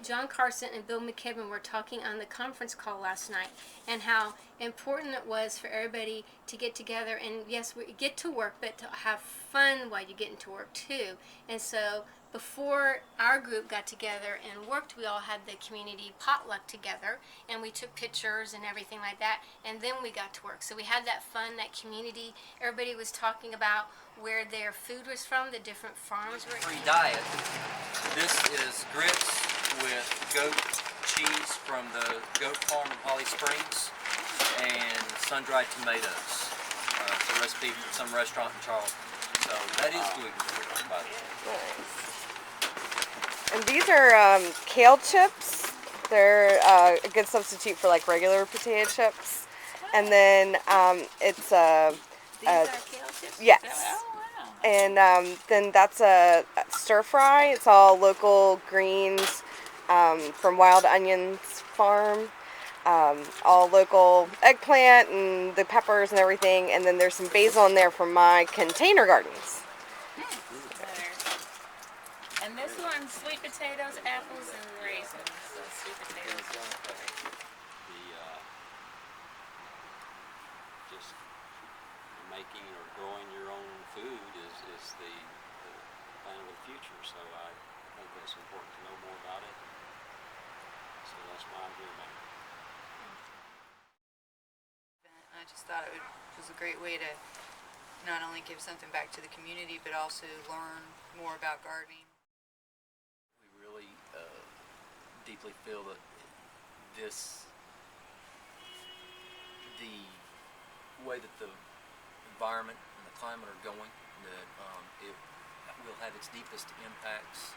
John Carson and Bill McKibben were talking on the conference call last night, and how important it was for everybody to get together and, yes, we get to work, but to have fun while you get into work too. And so before our group got together and worked, we all had the community potluck together, and we took pictures and everything like that, and then we got to work. So we had that fun, that community. Everybody was talking about where their food was from, the different farms were. Free diet. This is grits with goat cheese from the goat farm in Holly Springs and sun-dried tomatoes. It's a recipe from some restaurant in Charleston. So that is gluten-free, by the way. Nice. And these are kale chips. They're a good substitute for like regular potato chips. And then it's These are kale chips? yes. Oh, wow. And then that's a stir fry. It's all local greens from Wild Onions Farm. All local eggplant and the peppers and everything. And then there's some basil in there from my container gardens. And this one's sweet potatoes, apples, and raisins. So sweet potatoes. Just making or growing your own food is the plan of the future. So I think that's important to know more about it. So that's why I'm here, man. I just thought it was a great way to not only give something back to the community, but also learn more about gardening. We really deeply feel that the way that the environment and the climate are going, that it will have its deepest impacts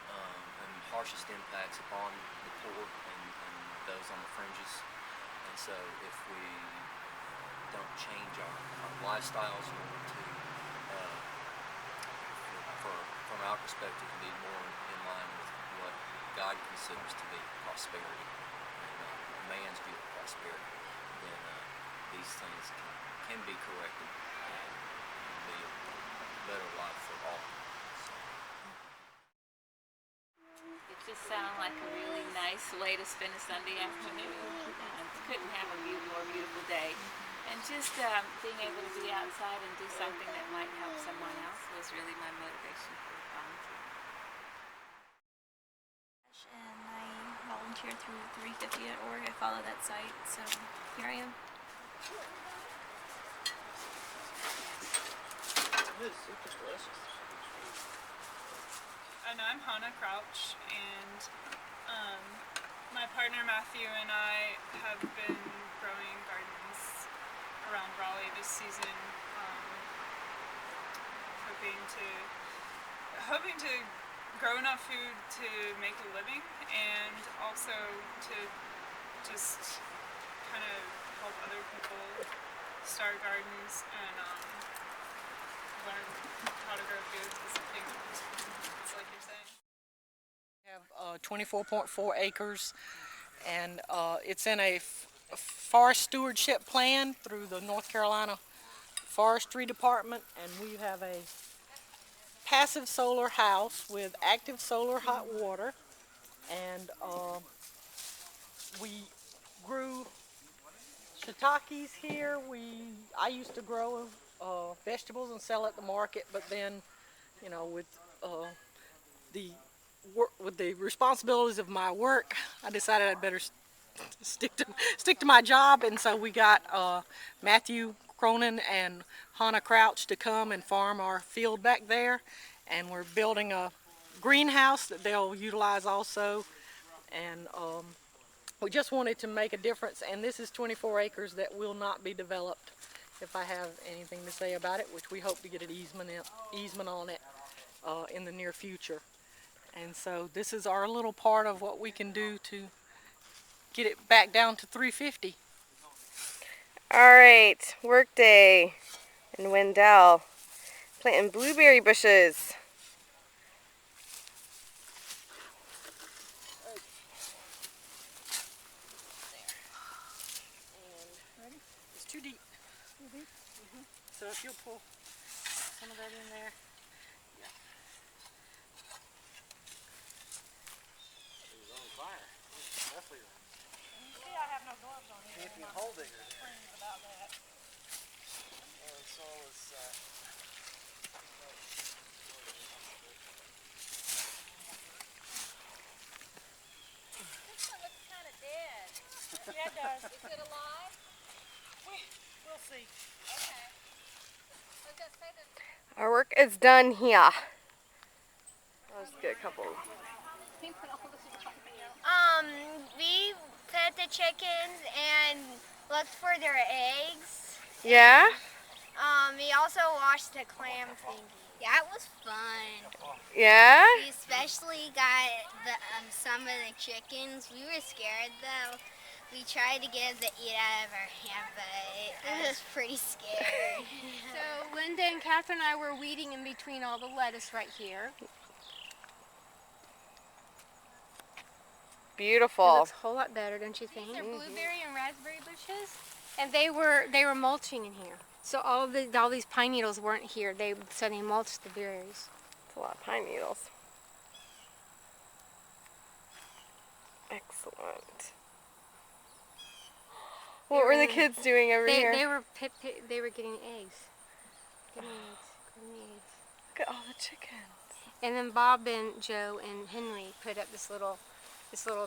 and harshest impacts upon the poor and those on the fringes. And so if we don't change our lifestyles in order to, from our perspective, to be more in line with what God considers to be prosperity and man's view of prosperity, then these things can be corrected and be a better life for all. It just sounded like a really nice way to spend a Sunday afternoon. Couldn't have a more beautiful day. And just being able to be outside and do something that might help someone else was really my motivation for volunteering. And I volunteer through 350.org. I follow that site, so here I am. And I'm Hannah Crouch, and my partner Matthew and I have been growing gardens around Raleigh this season, hoping to grow enough food to make a living, and also to just kind of help other people start gardens and learn how to grow food, because I think it's like you're saying. We have 24.4 acres, and it's in a forest stewardship plan through the North Carolina Forestry Department, and we have a passive solar house with active solar hot water, and we grew shiitakes here. I used to grow vegetables and sell at the market, but then, you know, with the responsibilities of my work, I decided I'd better stick to my job, and so we got Matthew Cronin and Hannah Crouch to come and farm our field back there, and we're building a greenhouse that they'll utilize also, and we just wanted to make a difference. And this is 24 acres that will not be developed, if I have anything to say about it, which we hope to get an easement on it in the near future. And so this is our little part of what we can do to get it back down to 350. All right, work day in Wendell, planting blueberry bushes. Ready? It's too deep. So if you'll pull some of that in there. Yeah. does. Is it alive? We'll see. Okay. I was gonna say that. Our work is done here. I'll just get a couple. We fed the chickens and looked for their eggs. Yeah? We also watched the clam thingy. That was fun. Yeah? We especially got some of the chickens. We were scared though. We tried to get the eat out of our hand, but I was pretty scared. So Linda and Catherine and I were weeding in between all the lettuce right here. It Beautiful. looks a whole lot better, don't you think? These are blueberry and raspberry bushes. And they were mulching in here. So all these pine needles weren't here. So they mulched the berries. That's a lot of pine needles. Excellent. What were the kids doing over here? They were getting eggs. Getting eggs. Look at all the chickens. And then Bob and Joe and Henry put up this little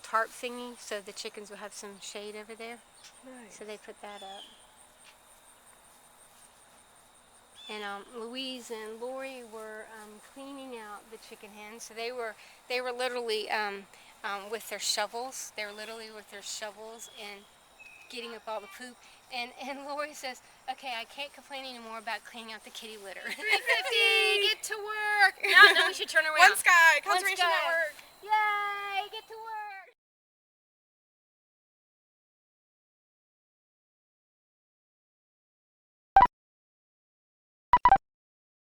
tarp thingy so the chickens would have some shade over there. Nice. So they put that up. And Louise and Lori were cleaning out the chicken hens. So they were literally with their shovels. They were literally with their shovels and getting up all the poop. And Lori says, "Okay, I can't complain anymore about cleaning out the kitty litter." 3:50, get to work. No, we should turn around. One Sky, Conservation Sky. Network.